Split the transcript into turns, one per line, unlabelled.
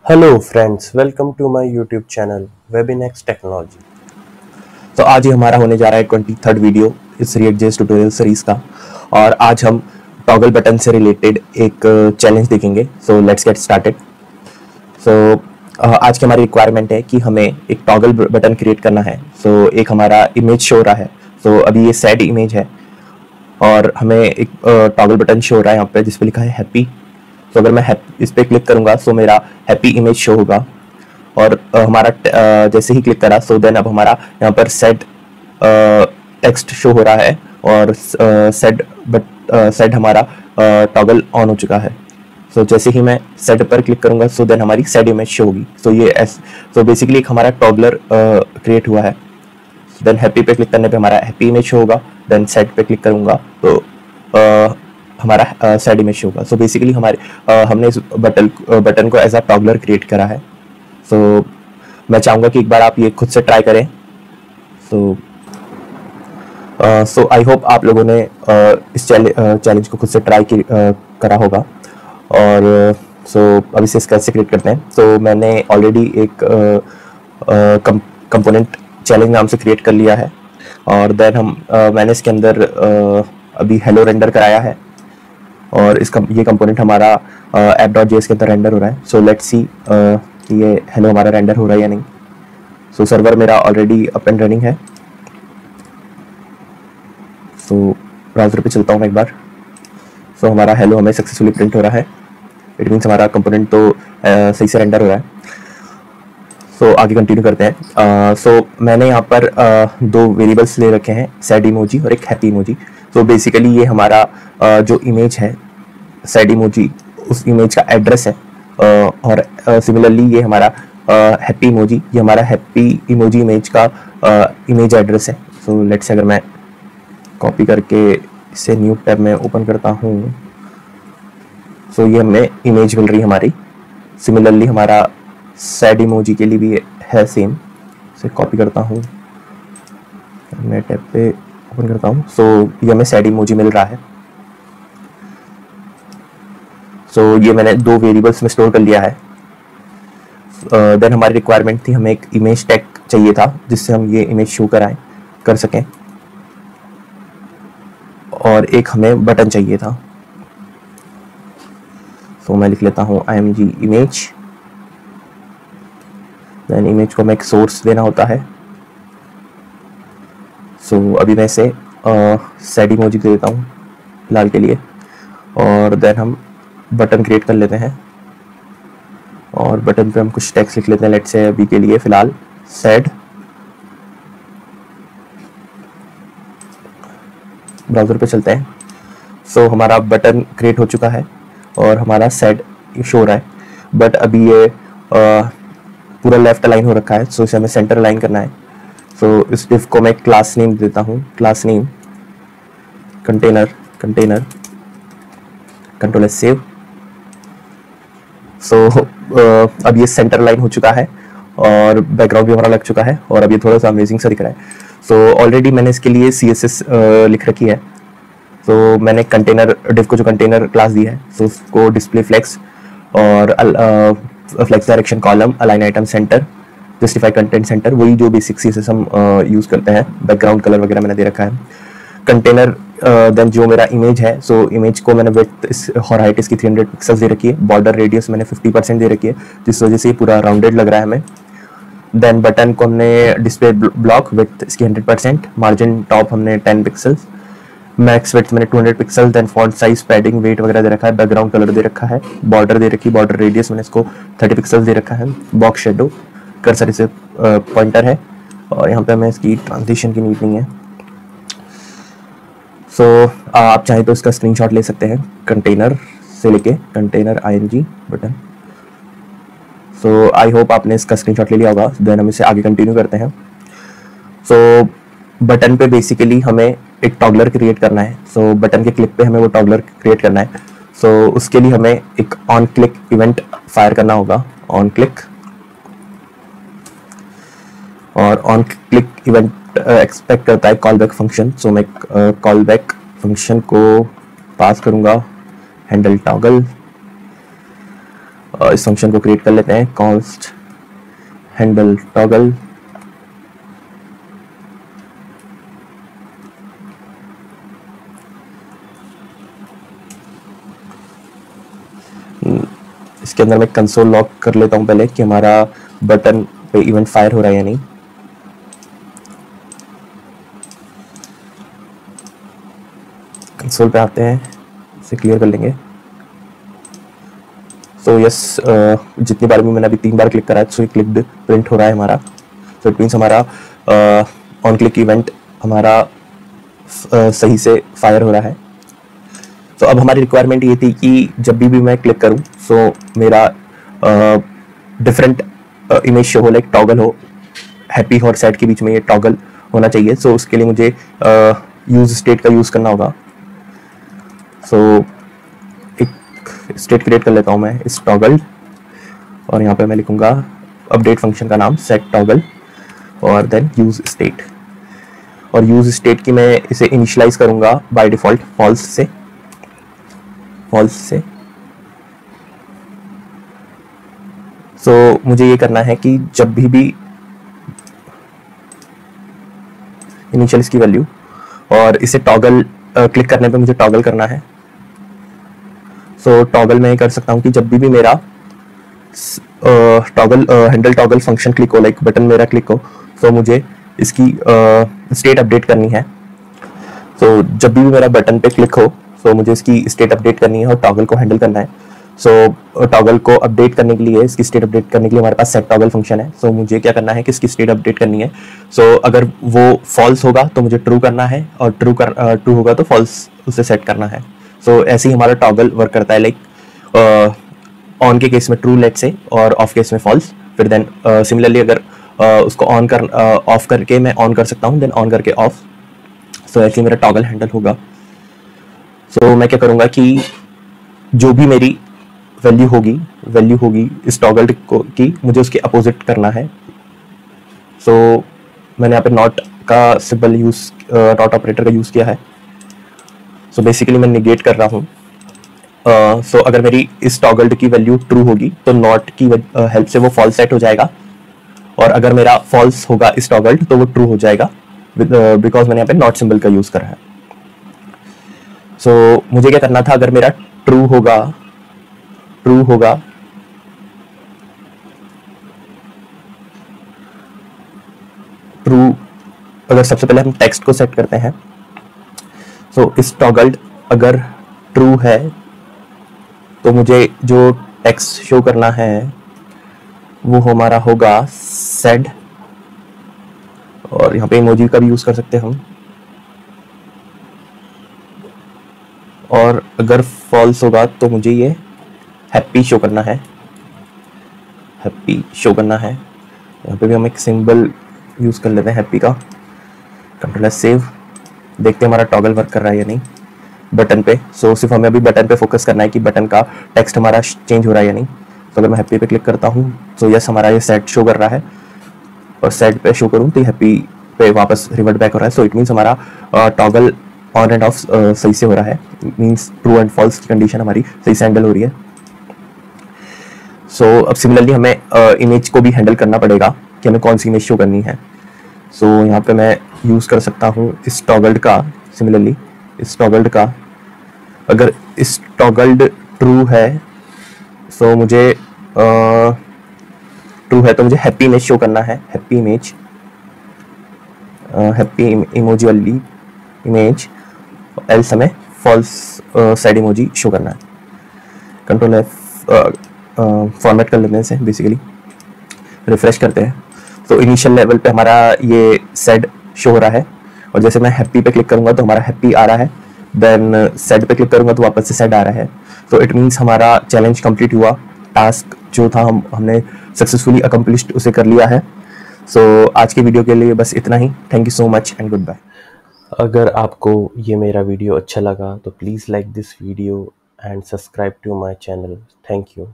Hello friends, welcome to my YouTube channel Webinex technology. तो आज ही हमारा होने जा रहा है 23rd वीडियो इस React.js ट्यूटोरियल सीरीज का। और आज हम टॉगल बटन से रिलेटेड एक चैलेंज देखेंगे। So let's get started. So आज की हमारी रिक्वायरमेंट है कि हमें एक टॉगल बटन क्रिएट करना है। सो एक हमारा इमेज शो हो रहा है। सो अभी ये सैड इमेज है और हमें एक टॉगल बटन शो हो रहा है यहाँ पे जिस पे लिखा है हैप्पी। तो अगर मैं इस पर क्लिक करूंगा तो मेरा हैप्पी इमेज शो होगा और हमारा जैसे ही क्लिक करा सो देन अब हमारा यहाँ पर सेट टेक्स्ट शो हो रहा है और सेट हमारा टॉगल ऑन हो चुका है। सो जैसे ही मैं सेट पर क्लिक करूंगा सो देन हमारी सेट इमेज शो होगी। सो बेसिकली एक हमारा टॉगलर क्रिएट हुआ है। देन हैप्पी पे क्लिक करने पे हमारा हैप्पी इमेज शो होगा। देन सेट पे क्लिक करूंगा तो हमारा सेट इमेज शो होगा। सो बेसिकली हमने इस बटन को एज अ टॉगलर क्रिएट करा है। सो मैं चाहूँगा कि एक बार आप ये खुद से ट्राई करें। सो आई होप आप लोगों ने इस चैलेंज को खुद से ट्राई करा होगा। और अब इसे कैसे क्रिएट करते हैं। तो मैंने ऑलरेडी एक कंपोनेंट चैलेंज नाम से क्रिएट कर लिया है और देन मैंने इसके अंदर अभी हेलो रेंडर कराया है और ये कंपोनेंट हमारा app.js के अंदर रेंडर हो रहा है। सो लेट्स सी ये हेलो हमारा रेंडर हो रहा है या नहीं। सो सर्वर मेरा ऑलरेडी अप एंड रनिंग है। सो ब्राउजर पे चलता हूँ मैं एक बार। सो हमारा हेलो हमें सक्सेसफुली प्रिंट हो रहा है। इट मीन्स हमारा कंपोनेंट तो सही से रेंडर हो रहा है। सो आगे कंटिन्यू करते हैं। सो मैंने यहाँ पर दो वेरिएबल्स ले रखे हैं, सैड इमोजी और एक हैप्पी इमोजी। तो बेसिकली ये हमारा जो इमेज है सैड इमोजी उस इमेज का एड्रेस है और सिमिलरली ये हमारा हैप्पी इमोजी ये हमारा हैप्पी इमोजी इमेज का इमेज एड्रेस है। सो लेट्स से अगर मैं कॉपी करके इसे न्यू टैब में ओपन करता हूँ सो ये हमें इमेज मिल रही है हमारी। सिमिलरली हमारा सैड इमोजी के लिए भी है सेम। इसे कॉपी करता हूँ, मैं टैब पे ओपन करता हूँ। सो ये हमें सैड इमोजी मिल रहा है। सो ये मैंने दो वेरिएबल्स में स्टोर कर लिया है। देन हमारी रिक्वायरमेंट थी, हमें एक इमेज टैग चाहिए था जिससे हम ये इमेज शो कर सकें और एक हमें बटन चाहिए था। सो मैं लिख लेता हूँ img इमेज। देन इमेज को हमें एक सोर्स देना होता है। सो अभी मैं इसे सैड इमोजी दे देता हूँ फिलहाल के लिए और देन हम बटन क्रिएट कर लेते हैं और बटन पे हम कुछ टेक्स्ट लिख लेते हैं। लेट्स से अभी के लिए फिलहाल सैड। ब्राउजर पे चलते हैं। सो हमारा बटन क्रिएट हो चुका है और हमारा सैड शो हो रहा है, बट अभी ये पूरा लेफ्ट अलाइन हो रखा है। सो इसे हमें सेंटर अलाइन करना है। सो इस डिफ को मैं क्लास नेम देता हूँ, class name container control S save. So अब ये सेंटर लाइन हो चुका है और बैकग्राउंड भी हमारा लग चुका है और अब ये थोड़ा सा अमेजिंग सा दिख रहा है। सो ऑलरेडी मैंने इसके लिए CSS लिख रखी है। सो मैंने कंटेनर डिफ को जो कंटेनर क्लास दी है सो उसको डिस्प्ले फ्लेक्स और flex direction column align item center justify content center, वही जो बेसिक CSS हम यूज़ करते हैं। बैकग्राउंड कलर वगैरह मैंने दे रखा है। कंटेनर देन जो मेरा इमेज है सो इमेज को मैंने विड्थ और हाइट इसकी 300 पिक्सल्स दे रखी है। बॉर्डर रेडियस मैंने 50% दे रखी है जिस वजह से ये पूरा राउंडेड लग रहा है हमें। देन बटन को हमने डिस्प्ले ब्लॉक विड्थ इसकी 100%, मार्जिन टॉप हमने 10 पिक्सल्स, मैक्स विड्थ मैंने 200 pixel. Then font size, padding, weight वगैरह दे रखा है। बैकग्राउंड कलर दे रखा है। बॉर्डर दे रखी है, बॉर्डर रेडियस मैंने इसको 30 पिक्सल्स दे रखा है। बॉक्स शेडो कर्सर इसे पॉइंटर है और यहाँ पे हमें इसकी ट्रांजिशन की नीड नहीं है। सो आप चाहें तो इसका स्क्रीनशॉट ले सकते हैं कंटेनर से लेके container ing button. So I hope आपने इसका स्क्रीनशॉट ले लिया होगा। देन हम इसे आगे कंटिन्यू करते हैं। सो बटन पे बेसिकली हमें एक टॉगलर क्रिएट करना है। सो बटन के क्लिक पे हमें वो टॉगलर क्रिएट करना है। सो उसके लिए हमें एक ऑन क्लिक इवेंट फायर करना होगा। ऑन क्लिक और ऑन क्लिक इवेंट एक्सपेक्ट करता है कॉल बैक फंक्शन। सो मैं कॉल बैक फंक्शन को पास करूंगा हैंडल टॉगल इस फंक्शन को क्रिएट कर लेते हैं, कॉस्ट हैंडल टॉगल। इसके अंदर मैं कंसोल लॉग कर लेता हूं पहले कि हमारा बटन पे इवेंट फायर हो रहा है या नहीं। कंसोल पे आते हैं, इसे क्लियर कर लेंगे। तो यस, जितनी बार भी मैंने अभी 3 बार क्लिक करा है सो क्लिक्ड प्रिंट हो रहा है हमारा। तो इट मीन्स हमारा ऑन क्लिक इवेंट हमारा सही से फायर हो रहा है। तो अब हमारी रिक्वायरमेंट ये थी कि जब भी मैं क्लिक करूं सो मेरा डिफरेंट इमेज शो हो, लाइक टॉगल हो, हैप्पी और सैड के बीच में ये टॉगल होना चाहिए। सो उसके लिए मुझे यूज स्टेट का यूज़ करना होगा। सो एक स्टेट क्रिएट कर लेता हूं मैं, इस टॉगल, और यहाँ पे मैं लिखूंगा अपडेट फंक्शन का नाम सेट टॉगल और देन यूज स्टेट। और यूज स्टेट की मैं इसे इनिशियलाइज करूंगा बाय डिफॉल्ट फॉल्स से। सो मुझे ये करना है कि जब भी इनिशियल इसकी वैल्यू, और इसे टॉगल क्लिक करने पे मुझे टॉगल करना है। सो टॉगल मैं कर सकता हूँ कि जब भी मेरा toggle handle toggle function click हो, लाइक बटन मेरा क्लिक हो, तो मुझे इसकी स्टेट अपडेट करनी है। तो जब भी मेरा बटन पे क्लिक हो तो मुझे इसकी स्टेट अपडेट करनी है और टॉगल को हैंडल करना है। सो टॉगल को अपडेट करने के लिए, इसकी स्टेट अपडेट करने के लिए हमारे पास सेट टॉगल फंक्शन है। सो मुझे क्या करना है कि इसकी स्टेट अपडेट करनी है। सो अगर वो फॉल्स होगा तो मुझे ट्रू करना है, और ट्रू होगा तो फॉल्स उसे सेट करना है। सो ऐसे ही हमारा टॉगल वर्क करता है, लाइक ऑन के केस में ट्रू लेट से, और ऑफ केस में फॉल्स। फिर देन सिमिलरली अगर उसको ऑफ करके मैं ऑन कर सकता हूँ, देन ऑन करके ऑफ। सो ऐसे ही मेरा टॉगल हैंडल होगा। सो मैं क्या करूँगा कि जो भी मेरी वैल्यू होगी इस टॉगल की, मुझे उसके अपोजिट करना है। सो मैंने यहाँ पे नॉट का सिंबल नॉट ऑपरेटर का यूज़ किया है। सो बेसिकली मैं निगेट कर रहा हूँ। सो अगर मेरी इस टॉगल्ड की वैल्यू ट्रू होगी तो नॉट की हेल्प से वो फॉल्स सेट हो जाएगा, और अगर मेरा फॉल्स होगा इस टॉगल्ड तो वो ट्रू हो जाएगा, बिकॉज मैंने यहाँ पे नॉट सिंबल का यूज़ करा है। सो मुझे क्या करना था, अगर मेरा ट्रू होगा अगर सबसे पहले हम टेक्स्ट को सेट करते हैं। सो इस टॉगल्ड अगर ट्रू है तो मुझे जो टेक्स्ट शो करना है वो हमारा होगा सैड, और यहाँ पे इमोजी का भी यूज कर सकते हैं हम। और अगर फॉल्स होगा तो मुझे ये हैप्पी शो करना है, यहाँ पे भी हम एक सिंबल यूज कर लेते हैं हैप्पी का। कंट्रोल सेव, देखते हैं हमारा टॉगल वर्क कर रहा है या नहीं बटन पे। सो सिर्फ हमें अभी बटन पे फोकस करना है कि बटन का टेक्स्ट हमारा चेंज हो रहा है या नहीं। तो अगर मैं हैप्पी पे क्लिक करता हूँ तो यस, हमारा ये सेट शो कर रहा है, और सेट पे शो करूँ तो हैप्पी पे वापस रिवर्ट बैक हो रहा है। सो इट मीन्स हमारा टॉगल ऑन एंड ऑफ सही से हो रहा है। मीन्स ट्रू एंड फॉल्स की कंडीशन हमारी सही से हैंडल हो रही है। सो अब सिमिलरली हमें इमेज को भी हैंडल करना पड़ेगा कि हमें कौन सी इमेज शो करनी है। सो यहाँ पे मैं यूज़ कर सकता हूँ इस टॉगल्ड का। सिमिलरली इस टॉगल्ड का, अगर इस टॉगल्ड ट्रू है सो मुझे ट्रू है तो मुझे हैप्पी इमेज शो करना है, हैप्पी इमोजी वाली इमेज, एल्स हमें फॉल्स सैड इमोजी शो करना है। कंट्रोल एफ फॉर्मेट कर लेते हैं इसे, बेसिकली रिफ्रेश करते हैं। तो इनिशियल लेवल पे हमारा ये सैड शो हो रहा है, और जैसे मैं हैप्पी पे क्लिक करूंगा तो हमारा हैप्पी आ रहा है, देन सैड पे क्लिक करूंगा तो वापस से सैड आ रहा है। तो इट मीन्स हमारा चैलेंज कंप्लीट हुआ, टास्क जो था हमने सक्सेसफुली अकम्प्लिश्ड उसे कर लिया है। सो आज की वीडियो के लिए बस इतना ही। Thank you so much and goodbye. अगर आपको ये मेरा वीडियो अच्छा लगा तो please like this video and subscribe to my channel. Thank you.